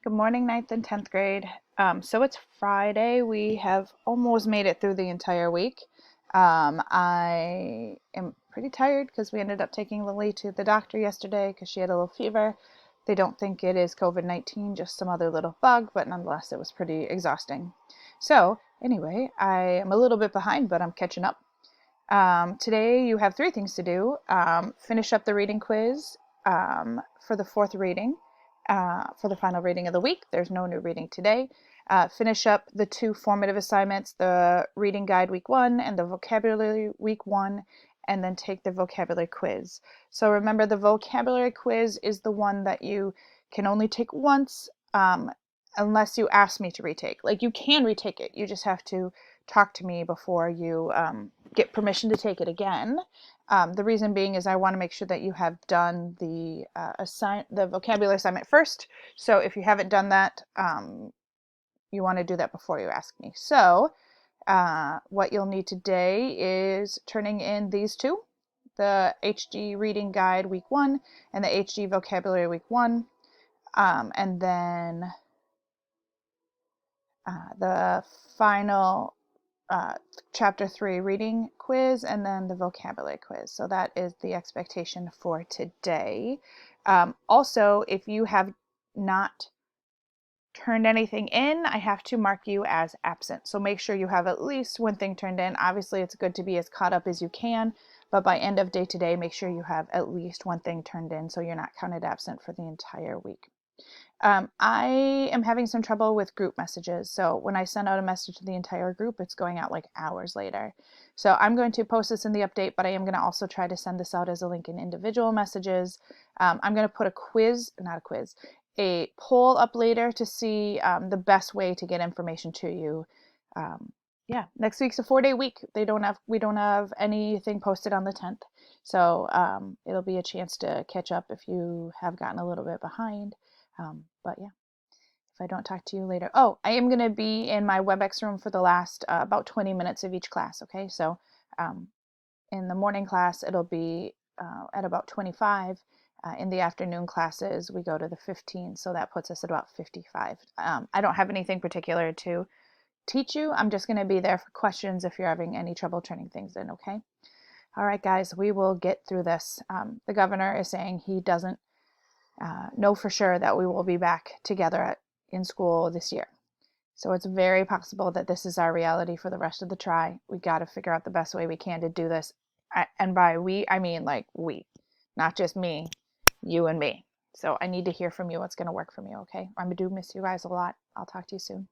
Good morning, ninth and 10th grade. So it's Friday. We have almost made it through the entire week. I am pretty tired because we ended up taking Lily to the doctor yesterday because she had a little fever. They don't think it is COVID-19, just some other little bug, but nonetheless, it was pretty exhausting. So anyway, I am a little bit behind, but I'm catching up. Today you have three things to do. Finish up the reading quiz for the fourth reading. For the final reading of the week. There's no new reading today. Finish up the two formative assignments, the reading guide week 1 and the vocabulary week 1, and then take the vocabulary quiz. So remember, the vocabulary quiz is the one that you can only take once unless you ask me to retake. Like, you can retake it. You just have to talk to me before you get permission to take it again. The reason being is I want to make sure that you have done the vocabulary assignment first. So if you haven't done that, you want to do that before you ask me. So what you'll need today is turning in these two, the HG Reading Guide Week 1 and the HG Vocabulary Week 1, and then the final chapter 3 reading quiz, and then the vocabulary quiz. So that is the expectation for today. Also, if you have not turned anything in, I have to mark you as absent. So make sure you have at least one thing turned in. Obviously, it's good to be as caught up as you can, but by end of day today, make sure you have at least one thing turned in so you're not counted absent for the entire week. I am having some trouble with group messages. So when I send out a message to the entire group, it's going out like hours later. So I'm going to post this in the update, but I am going to also try to send this out as a link in individual messages. I'm going to put a poll up later to see the best way to get information to you. Yeah, next week's a 4-day week. We don't have anything posted on the 10th. So it'll be a chance to catch up if you have gotten a little bit behind. But yeah, if I don't talk to you later. Oh, I am going to be in my WebEx room for the last about 20 minutes of each class, okay? So in the morning class, it'll be at about 25. In the afternoon classes, we go to the 15, so that puts us at about 55. I don't have anything particular to teach you. I'm just going to be there for questions if you're having any trouble turning things in, okay? All right, guys, we will get through this. The governor is saying he doesn't know for sure that we will be back together in school this year. So it's very possible that this is our reality for the rest of the try. We got to figure out the best way we can to do this. And by we, I mean like we, not just me, you and me. So I need to hear from you what's going to work for me, okay? I do miss you guys a lot. I'll talk to you soon.